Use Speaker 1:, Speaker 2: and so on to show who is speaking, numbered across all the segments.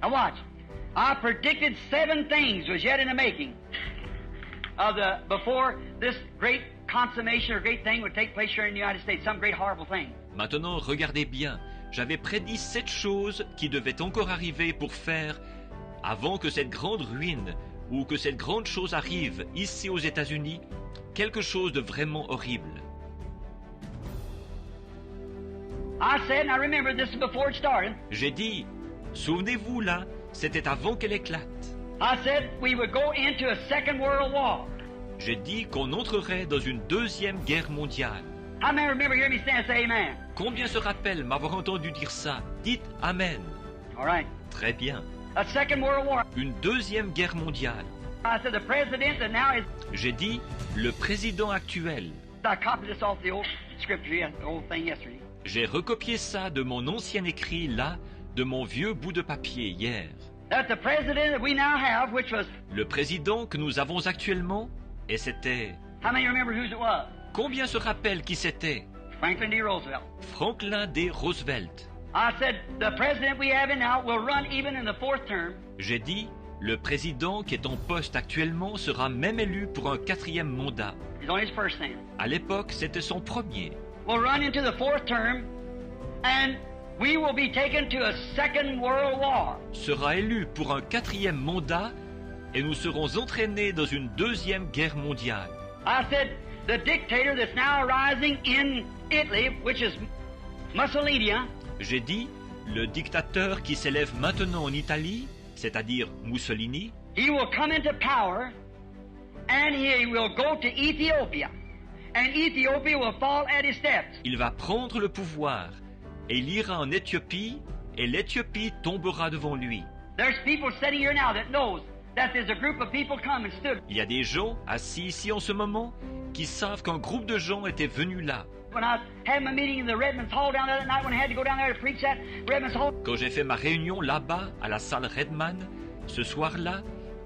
Speaker 1: Now watch. I predicted 7 things was yet in the making of before this great consummation or great thing would take place here in the United States, some great horrible thing.
Speaker 2: Maintenant, regardez bien. J'avais prédit 7 choses qui devaient encore arriver pour faire, avant que cette grande ruine ou que cette grande chose arrive ici aux États-Unis, quelque chose de vraiment horrible.
Speaker 1: I said, and I remember this is before it started.
Speaker 2: J'ai dit, souvenez-vous là, c'était avant qu'elle éclate.
Speaker 1: I said we would go into a second world war.
Speaker 2: J'ai dit qu'on entrerait dans une deuxième guerre mondiale.
Speaker 1: How many remember hearing me stand and say amen?
Speaker 2: Combien se rappellent m'avoir entendu dire ça? Dites Amen.
Speaker 1: All right.
Speaker 2: Très bien.
Speaker 1: A second world war.
Speaker 2: Une deuxième guerre mondiale.
Speaker 1: I said the president that now is.
Speaker 2: J'ai dit, le président actuel.
Speaker 1: I copied this off the old scripture, the old thing yesterday.
Speaker 2: J'ai recopié ça de mon ancien écrit là, de mon vieux bout de papier hier.
Speaker 1: That the president that we now have, which was.
Speaker 2: Le président que nous avons actuellement, et c'était...
Speaker 1: How many remember whose it was?
Speaker 2: Combien se rappellent qui c'était?
Speaker 1: Franklin D. Roosevelt.
Speaker 2: Franklin D. Roosevelt.
Speaker 1: I said the president we have now will run even in the 4th term.
Speaker 2: J'ai dit, le président qui est en poste actuellement sera même élu pour un 4e mandat.
Speaker 1: He's on his first term.
Speaker 2: À l'époque, c'était son premier.
Speaker 1: Will run into the 4th term, and we will be taken to a second world war.
Speaker 2: Sera élu pour un 4e mandat et nous serons entraînés dans une deuxième guerre mondiale.
Speaker 1: I said the dictator that's now rising in Italy, which is Mussolini.
Speaker 2: J'ai dit, le dictateur qui s'élève maintenant en Italie, c'est-à-dire Mussolini,
Speaker 1: he will come into power, and he will go to Ethiopia, and Ethiopia will fall at his steps.
Speaker 2: il va prendre le pouvoir et il ira en Éthiopie et l'Éthiopie tombera devant lui.
Speaker 1: There's people sitting here now that knows that there's a group of people come and stood.
Speaker 2: Il y a des gens assis ici en ce moment qui savent qu'un groupe de gens était venu là.
Speaker 1: When I had my meeting in the Redlands Hall down there that night, when I had to go down there to preach at Redlands Hall,
Speaker 2: Quand j'ai fait ma réunion là-bas à la salle Redman, ce soir-là,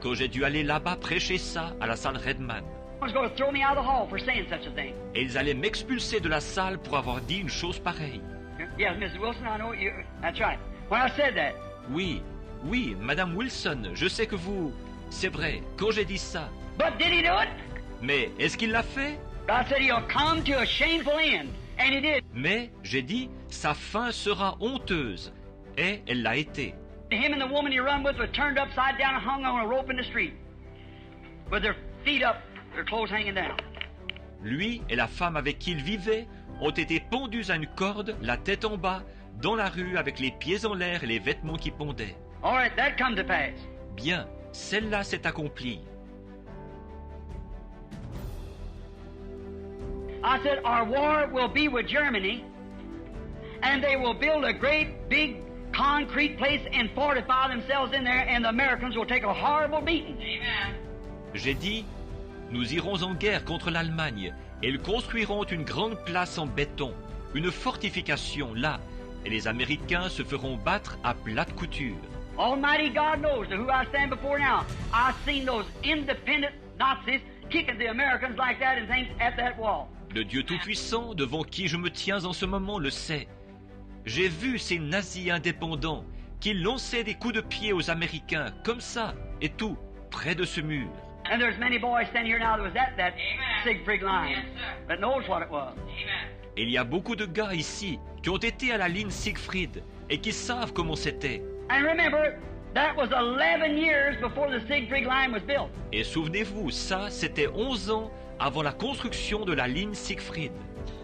Speaker 2: quand j'ai dû aller là-bas prêcher ça à la salle Redman,
Speaker 1: I was going to throw me out of the hall for saying such a thing.
Speaker 2: et ils allaient m'expulser de la salle pour avoir dit une chose pareille.
Speaker 1: Yes, Mrs. Wilson, I know you. That's right. When I said that,
Speaker 2: Oui, oui, Madame Wilson, je sais que vous... C'est vrai, quand j'ai dit ça.
Speaker 1: but did he do it?
Speaker 2: Mais est-ce qu'il l'a fait?
Speaker 1: I said he'll come to a shameful end, and he did.
Speaker 2: Mais, j'ai dit, sa fin sera honteuse. Et elle l'a été.
Speaker 1: Him and the woman he run with were turned upside down and hung on a rope in the street, with their feet up, their clothes hanging down.
Speaker 2: Lui et la femme avec qui il vivait ont été pendus à une corde, la tête en bas, dans la rue avec les pieds en l'air et les vêtements qui pendaient.
Speaker 1: All right, that come to pass.
Speaker 2: Bien, celle-là s'est accomplie.
Speaker 1: I said our war will be with Germany, and they will build a great big concrete place and fortify themselves in there, and the Americans will take a horrible beating. Amen.
Speaker 2: J'ai dit, nous irons en guerre contre l'Allemagne et ils construiront une grande place en béton, une fortification là, et les Américains se feront battre à plate couture.
Speaker 1: Almighty God knows who I stand before now. I've seen those independent Nazis kicking the Americans like that and things at that wall.
Speaker 2: Le Dieu Tout-Puissant, devant qui je me tiens en ce moment, le sait. J'ai vu ces nazis indépendants qui lançaient des coups de pied aux Américains, comme ça, et tout, près de ce mur.
Speaker 1: And there's many boys standing here now that was at that Siegfried line that knows what it was.
Speaker 2: Et il y a beaucoup de gars ici qui ont été à la ligne Siegfried et qui savent comment c'était.
Speaker 1: And remember, that was 11 years before the Siegfried line was built.
Speaker 2: Et souvenez-vous, ça, c'était 11 ans avant la construction de la ligne Siegfried.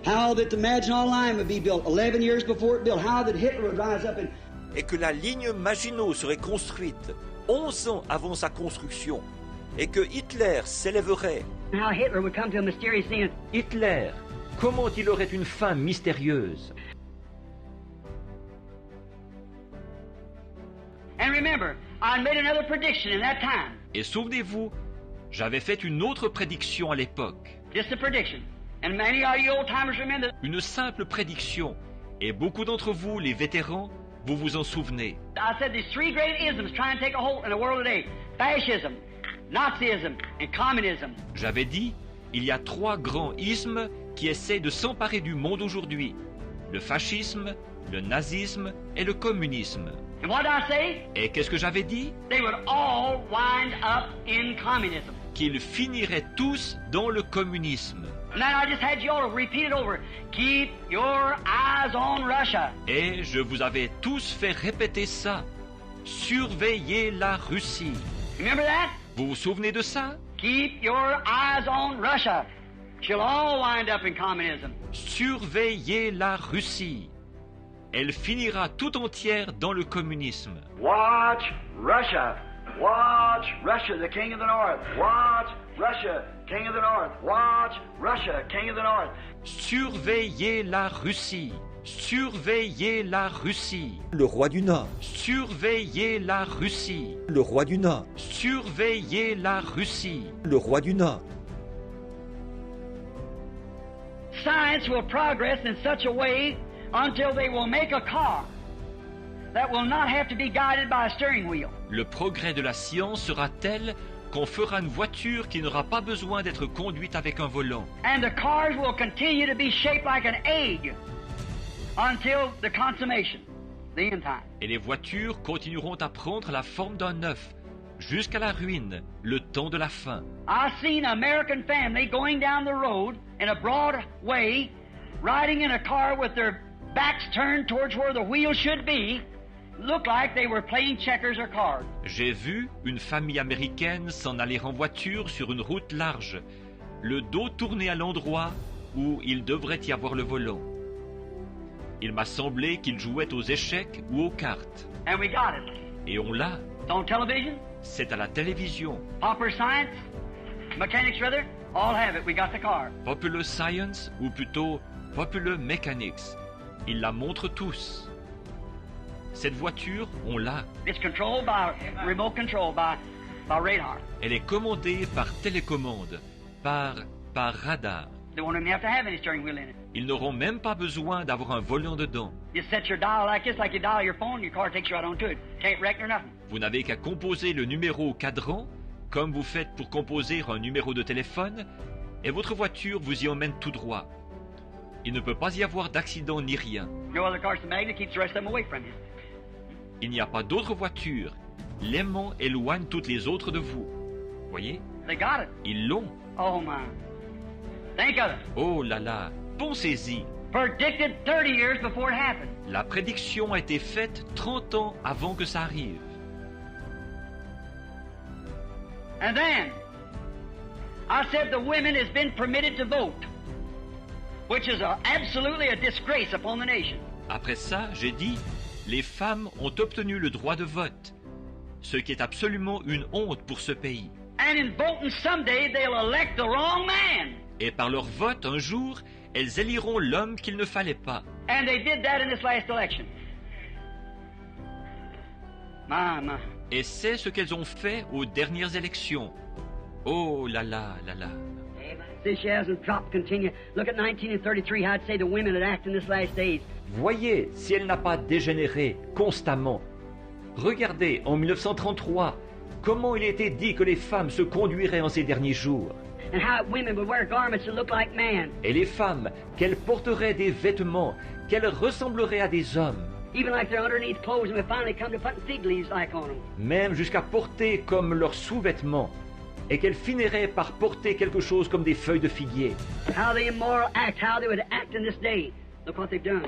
Speaker 3: How that the Maginot Line would be built 11 years before it built. How that Hitler would rise up and...
Speaker 4: Et que la ligne Maginot serait construite 11 ans avant sa construction. Et que Hitler s'élèverait.
Speaker 1: How Hitler would come to a mysterious end.
Speaker 2: Hitler, comment il aurait une fin mystérieuse?
Speaker 1: And remember, I made another prediction in that time.
Speaker 2: Et souvenez-vous, j'avais fait une autre prédiction à l'époque.
Speaker 1: Just a prediction. And many of you old-timers remember.
Speaker 2: Une simple prédiction. Et beaucoup d'entre vous, les vétérans, vous vous en souvenez.
Speaker 1: I said there's 3 great isms trying to take a hold in the world today. Fascism, Nazism, and communism.
Speaker 2: J'avais dit, il y a 3 grands ismes qui essayent de s'emparer du monde aujourd'hui. Le fascisme, le nazisme et le communisme.
Speaker 1: And what did I say?
Speaker 2: Et qu'est-ce que j'avais dit?
Speaker 1: They would all wind up in communism.
Speaker 2: Qu'ils finiraient tous dans le communisme.
Speaker 1: And then I just had you all to repeat it over. Keep your eyes on Russia.
Speaker 2: Et je vous avais tous fait répéter ça. Surveillez la Russie.
Speaker 1: Remember that?
Speaker 2: Vous vous souvenez de ça?
Speaker 1: Keep your eyes on Russia. She'll all wind up in communism.
Speaker 2: Surveillez la Russie. Elle finira tout entière dans le communisme.
Speaker 3: Watch Russia. Watch Russia, the king of the north. Watch Russia, king of the north. Watch Russia, king of the north.
Speaker 2: Surveillez la Russie. Surveillez la Russie.
Speaker 4: Le roi du Nord.
Speaker 2: Surveillez la Russie.
Speaker 4: Le roi du Nord.
Speaker 2: Surveillez la Russie.
Speaker 4: Le roi du Nord.
Speaker 1: Science will progress in such a way until they will make a car that will not have to be guided by a steering wheel.
Speaker 2: Le progrès de la science sera tel qu'on fera une voiture qui n'aura pas besoin d'être conduite avec un volant.
Speaker 1: And the cars will continue to be shaped like an egg until the consummation, the end time.
Speaker 2: Et les voitures continueront à prendre la forme d'un œuf jusqu'à la ruine, le temps de la fin.
Speaker 1: I've seen an American family going down the road in a broad way, riding in a car with their backs turned towards where the wheel should be, looked like they were playing checkers or cards.
Speaker 2: J'ai vu une famille américaine s'en aller en voiture sur une route large, le dos tourné à l'endroit où il devrait y avoir le volant. Il m'a semblé qu'ils jouaient aux échecs ou aux cartes.
Speaker 1: And we got it.
Speaker 2: Et on l'a.
Speaker 1: It's on television,
Speaker 2: C'est à la télévision.
Speaker 1: popular science, mechanics rather, all have it. We got the car.
Speaker 2: Popular Science, ou plutôt Popular Mechanics. Ils la montrent tous. Cette voiture, on l'a.
Speaker 1: It's controlled by remote control by radar.
Speaker 2: Elle est commandée par télécommande, par radar.
Speaker 1: They won't even have to have any steering wheel in it.
Speaker 2: Ils n'auront même pas besoin d'avoir un volant dedans.
Speaker 1: You set your dial like this, like you dial your phone, your car takes you right on to it. Can't wreck nor nothing.
Speaker 2: Vous n'avez qu'à composer le numéro au cadran, comme vous faites pour composer un numéro de téléphone, et votre voiture vous y emmène tout droit. Il ne peut pas y avoir d'accident ni rien.
Speaker 1: No other car's the magnet keeps the rest of them away from you.
Speaker 2: Il n'y a pas d'autre voiture. L'aimant éloigne toutes les autres de vous. Voyez?
Speaker 1: They got it.
Speaker 2: Ils l'ont.
Speaker 1: Oh my. Think of it.
Speaker 2: Oh là là, pensez-y.
Speaker 1: Predicted 30 years before it happened.
Speaker 2: La prédiction a été faite 30 ans avant que ça arrive.
Speaker 1: And then, I said the women has been permitted to vote, which is absolutely a disgrace upon the nation.
Speaker 2: Après ça, j'ai dit, les femmes ont obtenu le droit de vote, ce qui est absolument une honte pour ce pays.
Speaker 1: And in voting someday, they'll elect the wrong man.
Speaker 2: Et par leur vote, un jour, elles éliront l'homme qu'il ne fallait pas.
Speaker 1: And they did that in this last election. My.
Speaker 2: Et c'est ce qu'elles ont fait aux dernières élections. Oh là là là là.
Speaker 1: See, she hasn't dropped continue. Look at 1933, how I'd say the women would act in this last days.
Speaker 4: Voyez si elle n'a pas dégénéré constamment. Regardez, en 1933, comment il était dit que les femmes se conduiraient en ces derniers jours.
Speaker 1: And how women would wear garments that look like men.
Speaker 4: Et les femmes, qu'elles porteraient des vêtements, qu'elles ressembleraient à des hommes.
Speaker 1: Even like their underneath clothes, and we finally come to putting fig leaves like on them.
Speaker 4: Même jusqu'à porter comme leurs sous-vêtements. Et qu'elles finiraient par porter quelque chose comme des feuilles de figuier.
Speaker 1: How the immoral act, how they would act in this day. Look what they've done.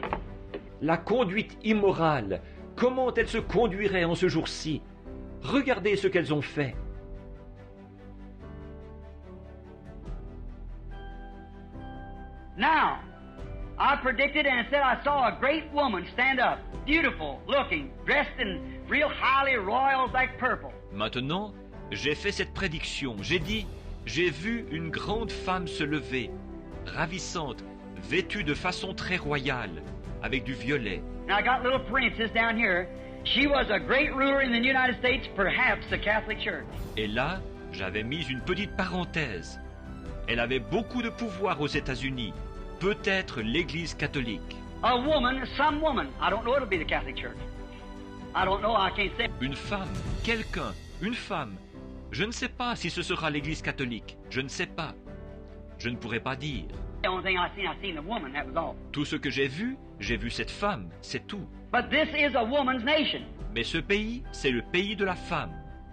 Speaker 4: La conduite immorale, comment elles se conduiraient en ce jour-ci. Regardez ce qu'elles ont fait.
Speaker 1: Now, I predicted and said I saw a great woman stand up, beautiful looking, dressed in real highly royal black purple.
Speaker 2: Maintenant, j'ai fait cette prédiction. J'ai dit, j'ai vu une grande femme se lever, ravissante, vêtue de façon très royale, avec du violet.
Speaker 1: Now I got little parenthesis down here. She was a great ruler in the United States, perhaps the Catholic Church.
Speaker 2: Et là, j'avais mis une petite parenthèse. Elle avait beaucoup de pouvoir aux États-Unis, peut-être l'Église catholique.
Speaker 1: A woman, some woman. I don't know it'll be the Catholic Church. I don't know, I can't say.
Speaker 2: Une femme, quelqu'un, une femme. Je ne sais pas si ce sera l'Église catholique. Je ne sais pas. Je ne pourrais pas dire.
Speaker 1: The only thing I seen the woman, that was all.
Speaker 2: Tout ce que j'ai vu cette femme, c'est tout.
Speaker 1: But this is a woman's nation.
Speaker 2: Mais ce pays, c'est le pays de la femme.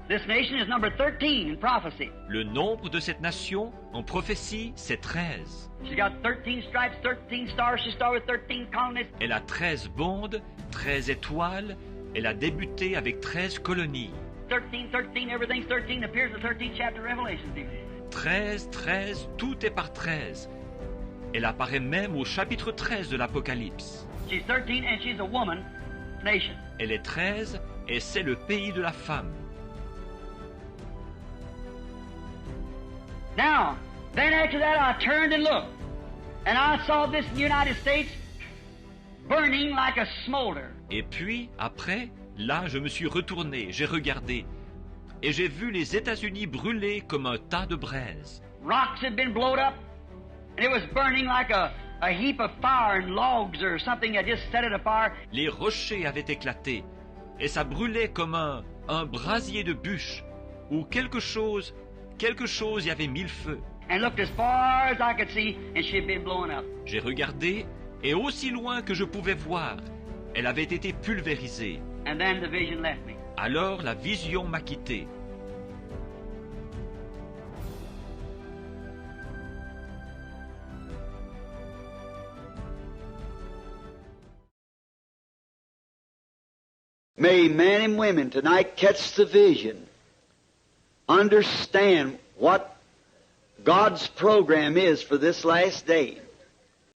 Speaker 1: This nation is number 13 in prophecy.
Speaker 2: Le nombre de cette nation, en prophétie, c'est 13.
Speaker 1: She's got 13 stripes, 13 stars. She started with 13 colonies.
Speaker 2: Elle a 13 bandes, 13 étoiles. Elle a débuté avec 13 colonies.
Speaker 1: 13, everything's 13 appears in the 13th chapter of Revelation.
Speaker 2: 13, 13, tout est par 13. Elle apparaît même au chapitre 13 de l'Apocalypse.
Speaker 1: She's 13 and she's a woman nation.
Speaker 2: Elle est 13 et c'est le pays de la femme.
Speaker 1: Now, then after that I turned and looked, and I saw this United States burning like a smolder.
Speaker 2: Et puis, après, là, je me suis retourné, j'ai regardé, et j'ai vu les États-Unis brûler comme un tas de braise.
Speaker 1: Rocks had been blown up, and it was burning like a heap of fire and logs or something that just set it afire.
Speaker 2: Les rochers avaient éclaté, et ça brûlait comme un brasier de bûche, ou quelque chose y avait mis le feu.
Speaker 1: And looked as far as I could see, and she had been blown up.
Speaker 2: J'ai regardé, et aussi loin que je pouvais voir, elle avait été pulvérisée.
Speaker 1: And then the vision left me.
Speaker 2: Alors la vision m'a quitté.
Speaker 3: May men and women tonight catch the vision, understand what God's program is for this last day.